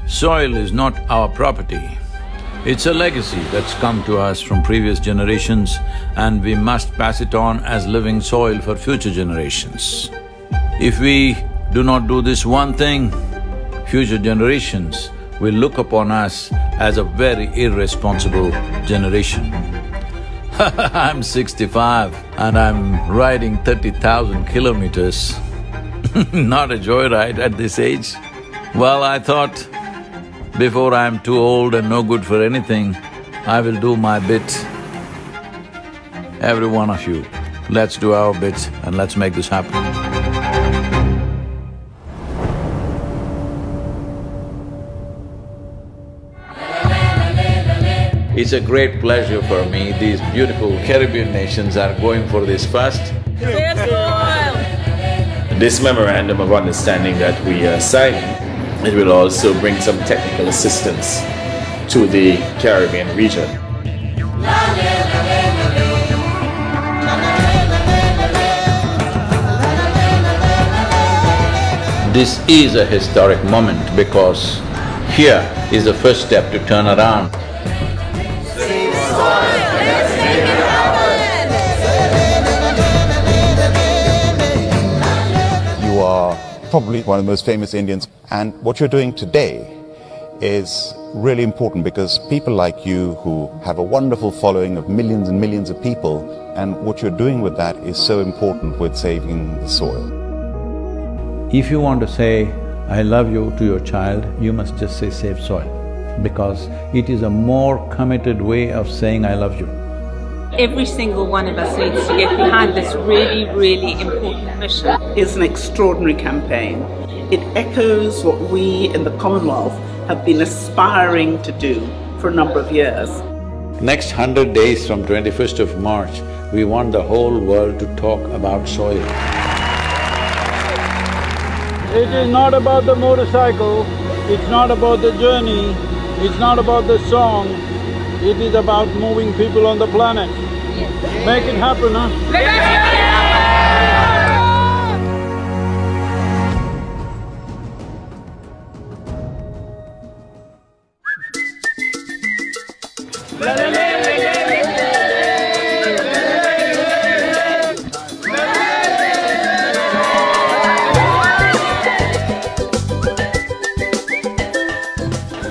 Soil is not our property. It's a legacy that's come to us from previous generations and we must pass it on as living soil for future generations. If we do not do this one thing, future generations will look upon us as a very irresponsible generation. I'm 65 and I'm riding 30,000 kilometers. Not a joyride at this age. Well, I thought, before I'm too old and no good for anything, I will do my bit. Every one of you, let's do our bit and let's make this happen. It's a great pleasure for me, these beautiful Caribbean nations are going for this first. This memorandum of understanding that we are signing, it will also bring some technical assistance to the Caribbean region. This is a historic moment because here is the first step to turn around. You are probably one of the most famous Indians, and what you're doing today is really important because people like you who have a wonderful following of millions and millions of people, and what you're doing with that is so important with saving the soil. If you want to say, "I love you" to your child, you must just say, "save soil," because it is a more committed way of saying, "I love you." Every single one of us needs to get behind this really, really important mission. It's an extraordinary campaign. It echoes what we in the Commonwealth have been aspiring to do for a number of years. Next 100 days from 21st of March, we want the whole world to talk about soil. It is not about the motorcycle, it's not about the journey, it's not about the song, it is about moving people on the planet. Make it happen, huh?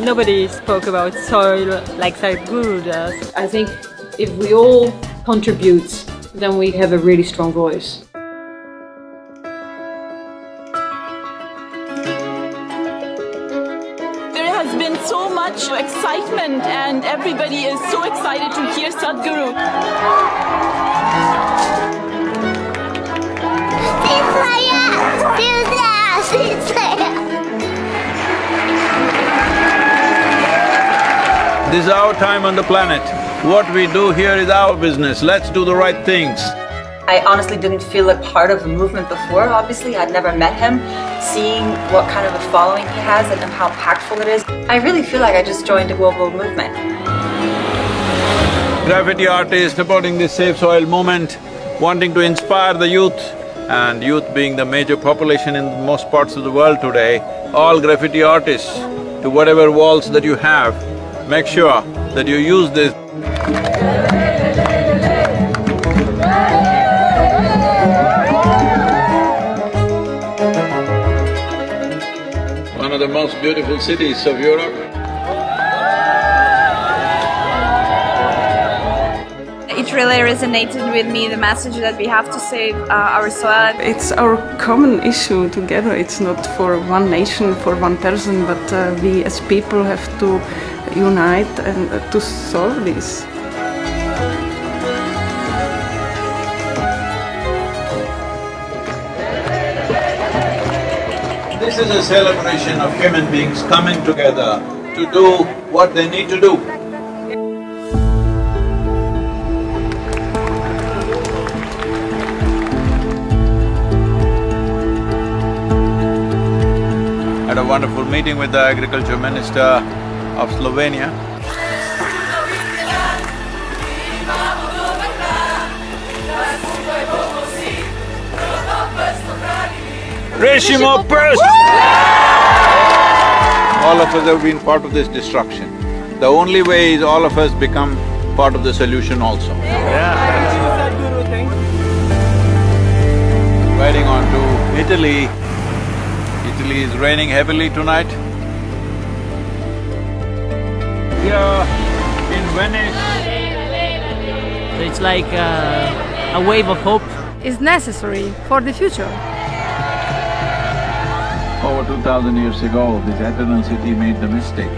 Nobody spoke about soil like Sadhguru does. I think if we all contribute, then we have a really strong voice. There has been so much excitement and everybody is so excited to hear Sadhguru. This is our time on the planet. What we do here is our business. Let's do the right things. I honestly didn't feel like part of the movement before, obviously. I'd never met him. Seeing what kind of a following he has and how impactful it is, I really feel like I just joined a global movement. Graffiti artists supporting this Save Soil movement, wanting to inspire the youth, and youth being the major population in most parts of the world today, all graffiti artists, to whatever walls that you have, make sure that you use this. One of the most beautiful cities of Europe. It really resonated with me, the message that we have to save our soil. It's our common issue together. It's not for one nation, for one person, but we as people have to unite and to solve this. This is a celebration of human beings coming together to do what they need to do. Had a wonderful meeting with the Agriculture Minister of Slovenia. Rešimo prst! all of us have been part of this destruction. The only way is all of us become part of the solution also. Sadhguru, thank you. Riding on to Italy. Italy is raining heavily tonight. Here in Venice. So it's like a wave of hope. It's necessary for the future. Over 2000 years ago, this eternal city made the mistake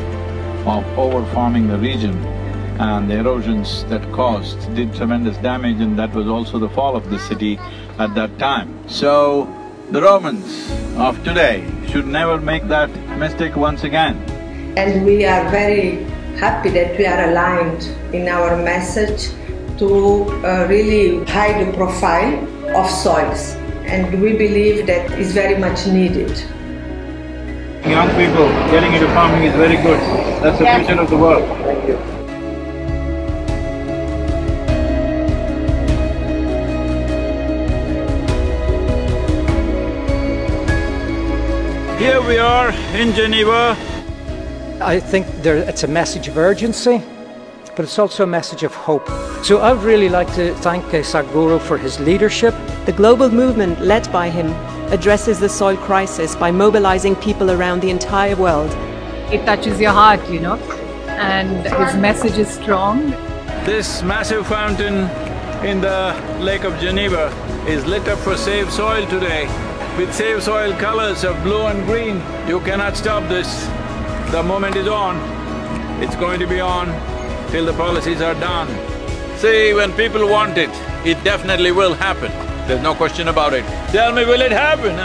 of over-farming the region, and the erosions that caused did tremendous damage, and that was also the fall of the city at that time. So, the Romans of today should never make that mistake once again. And we are very happy that we are aligned in our message to really hide the profile of soils, and we believe that is very much needed. Young people getting into farming is very good. That's the future of the world. Thank you. Here we are in Geneva. I think it's a message of urgency, but it's also a message of hope. So I would really like to thank Sadhguru for his leadership. The global movement led by him addresses the soil crisis by mobilizing people around the entire world. It touches your heart, you know, and his message is strong. This massive fountain in the Lake of Geneva is lit up for Save Soil today with Save Soil colors of blue and green. You cannot stop this. The moment is on. It's going to be on till the policies are done. See, when people want it, it definitely will happen. There's no question about it. Tell me, will it happen?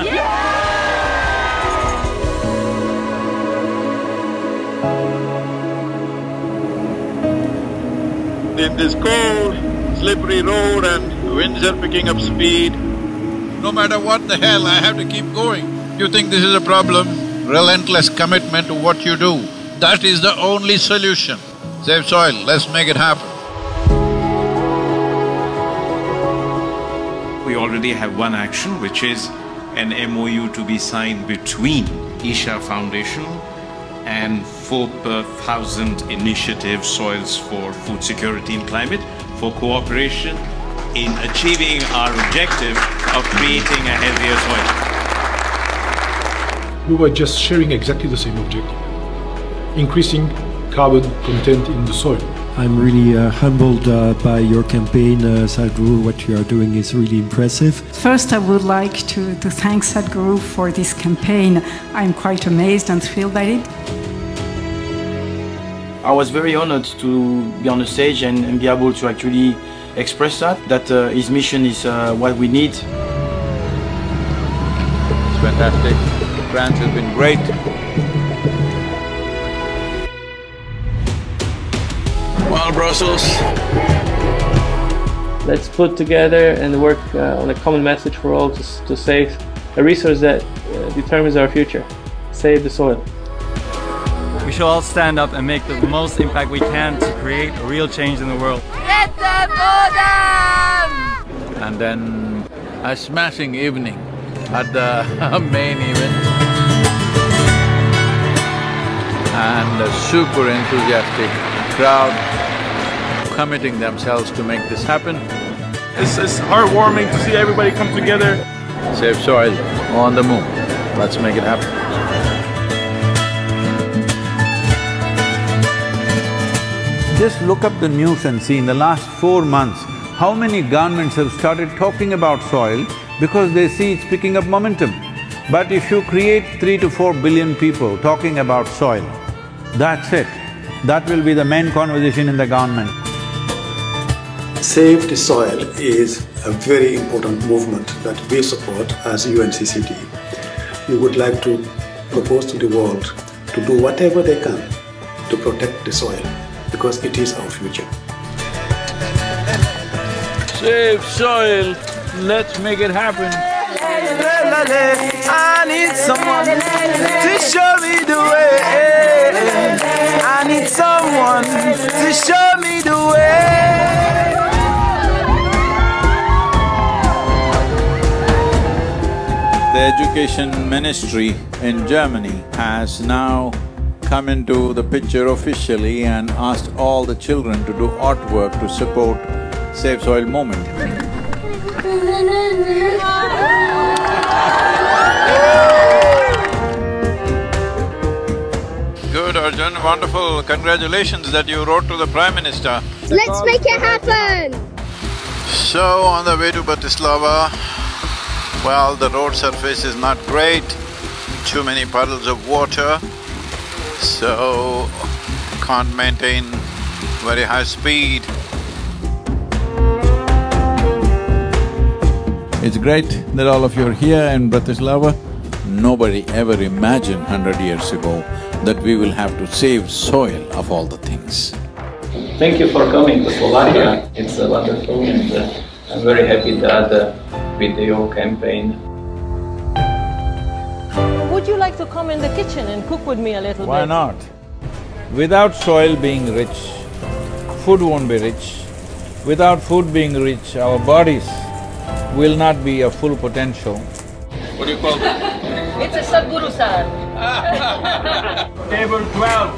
In this cold, slippery road and winds are picking up speed, no matter what the hell, I have to keep going. You think this is a problem? Relentless commitment to what you do. That is the only solution. Save soil, let's make it happen. We already have one action, which is an MOU to be signed between Isha Foundation and 4,000 initiative Soils for Food Security and Climate for cooperation in achieving our objective of creating a healthier soil. We were just sharing exactly the same objective, increasing carbon content in the soil. I'm really humbled by your campaign, Sadhguru. What you are doing is really impressive. First, I would like to thank Sadhguru for this campaign. I'm quite amazed and thrilled by it. I was very honored to be on the stage and be able to actually express that his mission is what we need. It's fantastic. France has been great. Well, Brussels. Let's put together and work on a common message for all to save a resource that determines our future. Save the soil. We should all stand up and make the most impact we can to create a real change in the world. And then a smashing evening at the main event. And a super enthusiastic crowd committing themselves to make this happen. It's heartwarming to see everybody come together. Save soil on the move. Let's make it happen. Just look up the news and see in the last 4 months, how many governments have started talking about soil because they see it's picking up momentum. But if you create 3 to 4 billion people talking about soil, that's it. That will be the main conversation in the government. Save the Soil is a very important movement that we support as UNCCT. We would like to propose to the world to do whatever they can to protect the soil, because it is our future. Save soil, let's make it happen. I need someone to show me the way. I need someone to show me the way. The education ministry in Germany has now come into the picture officially and asked all the children to do artwork to support Save Soil movement. Good, Arjun, wonderful. Congratulations that you wrote to the Prime Minister. Let's make it happen! So, on the way to Bratislava, well, the road surface is not great, too many puddles of water, so can't maintain very high speed. It's great that all of you are here in Bratislava. Nobody ever imagined 100 years ago that we will have to save soil of all the things. Thank you for coming to Slovakia. It's wonderful, and I'm very happy that with your campaign. Would you like to come in the kitchen and cook with me a little bit? Why not? Without soil being rich, food won't be rich. Without food being rich, our bodies will not be of full potential. What do you call it? It's a Sadhguru-san. Table 12.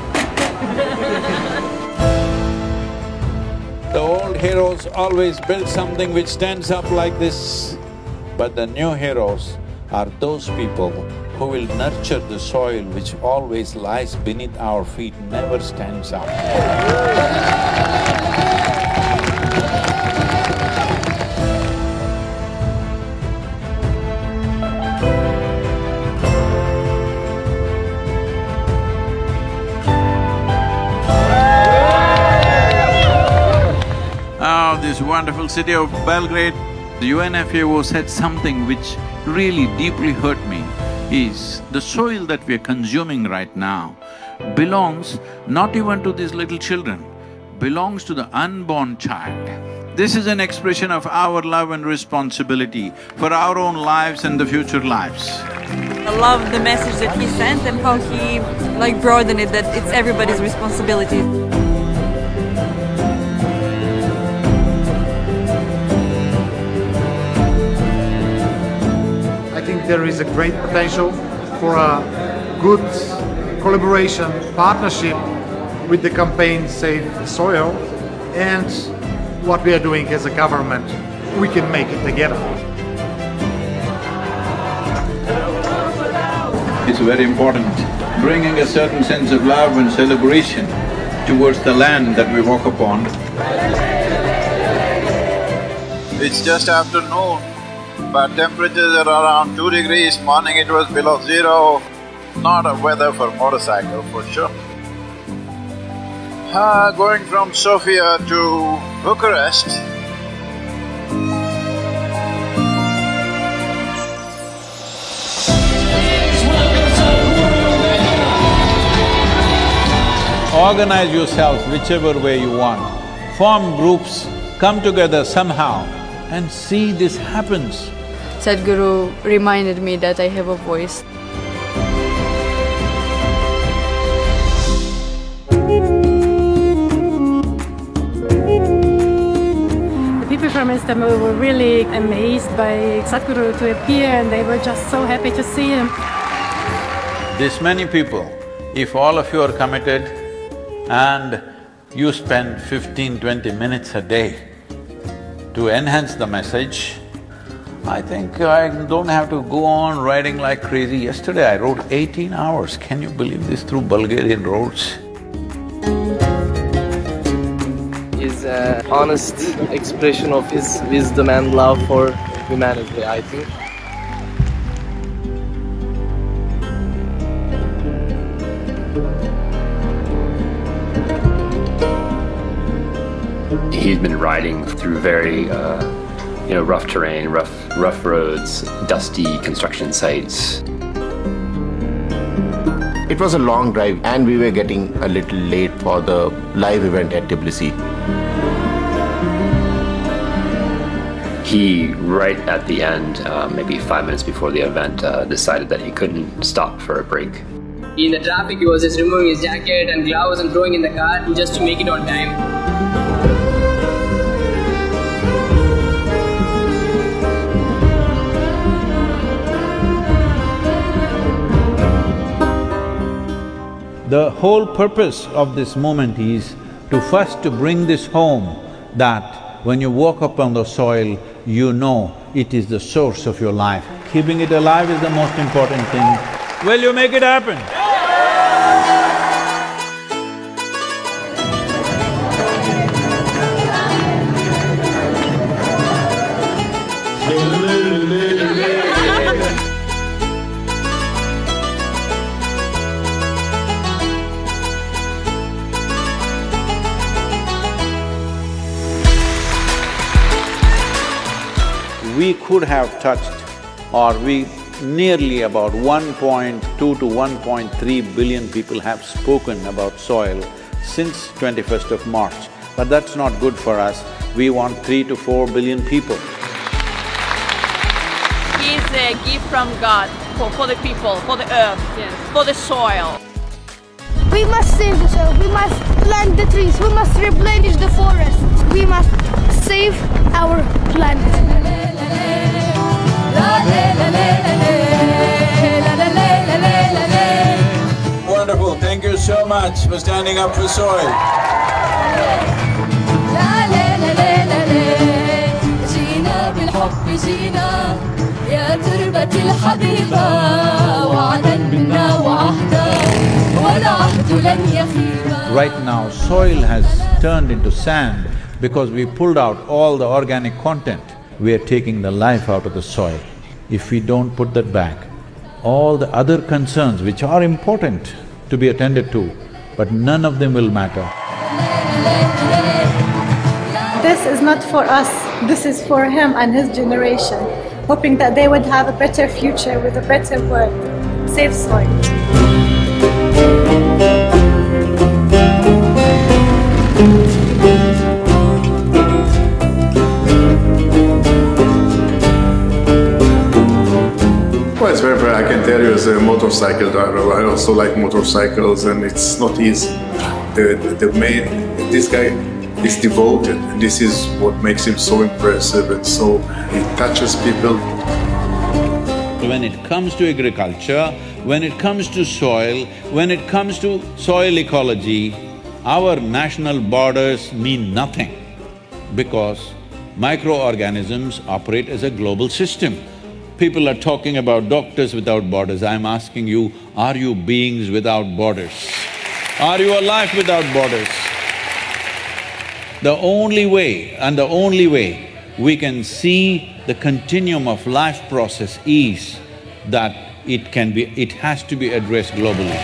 The old heroes always built something which stands up like this, but the new heroes are those people who will nurture the soil which always lies beneath our feet, never stands up. This wonderful city of Belgrade, the UNFAO said something which really deeply hurt me, is the soil that we are consuming right now belongs not even to these little children, belongs to the unborn child. This is an expression of our love and responsibility for our own lives and the future lives. I love the message that he sent and how he broadened it, that it's everybody's responsibility. I think there is a great potential for a good collaboration, partnership with the campaign Save the Soil, and what we are doing as a government. We can make it together. It's very important, bringing a certain sense of love and celebration towards the land that we walk upon. It's just afternoon, but temperatures are around 2 degrees, morning it was below 0. Not a weather for motorcycle for sure. Going from Sofia to Bucharest. Organize yourselves whichever way you want, form groups, come together somehow and see this happens. Sadhguru reminded me that I have a voice. The people from Istanbul were really amazed by Sadhguru to appear, and they were just so happy to see him. This many people, if all of you are committed and you spend 15–20 minutes a day to enhance the message, I think I don't have to go on riding like crazy. Yesterday I rode 18 hours, can you believe this, through Bulgarian roads? Is an honest expression of his wisdom and love for humanity, I think. He's been riding through very, rough terrain, rough roads, dusty construction sites. It was a long drive and we were getting a little late for the live event at Tbilisi. He, right at the end, maybe 5 minutes before the event, decided that he couldn't stop for a break. In the traffic, he was just removing his jacket and gloves and throwing in the car just to make it on time. The whole purpose of this movement is to first to bring this home, that when you walk up on the soil, you know it is the source of your life. Keeping it alive is the most important thing. Will you make it happen? We could have touched, or nearly about 1.2 to 1.3 billion people have spoken about soil since 21st of March. But that's not good for us. We want 3 to 4 billion people. It's a gift from God for the people, for the earth, for the soil. We must save the soil, we must plant the trees, we must replenish the forests, we must save our planet. Wonderful, thank you so much for standing up for soil. Right now, soil has turned into sand because we pulled out all the organic content. We are taking the life out of the soil. If we don't put that back, all the other concerns which are important to be attended to, but none of them will matter. This is not for us, this is for him and his generation, hoping that they would have a better future with a better world. Save soil. Well, it's very, I can tell you as a motorcycle driver, I also like motorcycles, and it's not easy. This guy is devoted, and this is what makes him so impressive, and so he touches people. When it comes to agriculture, when it comes to soil, when it comes to soil ecology, our national borders mean nothing, because microorganisms operate as a global system. People are talking about doctors without borders. I'm asking you, are you beings without borders? Are you a life without borders? The only way we can see the continuum of life process is that it has to be addressed globally.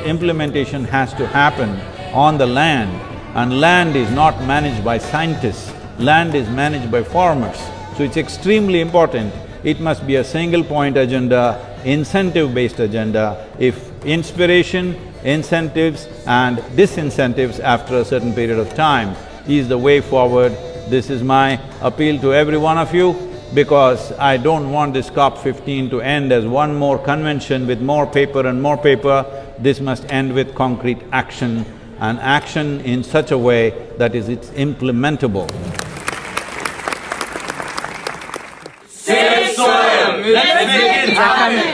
Implementation has to happen on the land, and land is not managed by scientists, land is managed by farmers. So it's extremely important. It must be a single-point agenda, incentive-based agenda. If inspiration, incentives and disincentives after a certain period of time is the way forward, this is my appeal to every one of you, because I don't want this COP15 to end as one more convention with more paper and more paper. This must end with concrete action, and action in such a way that it's implementable. Save soil! Let's make it happen!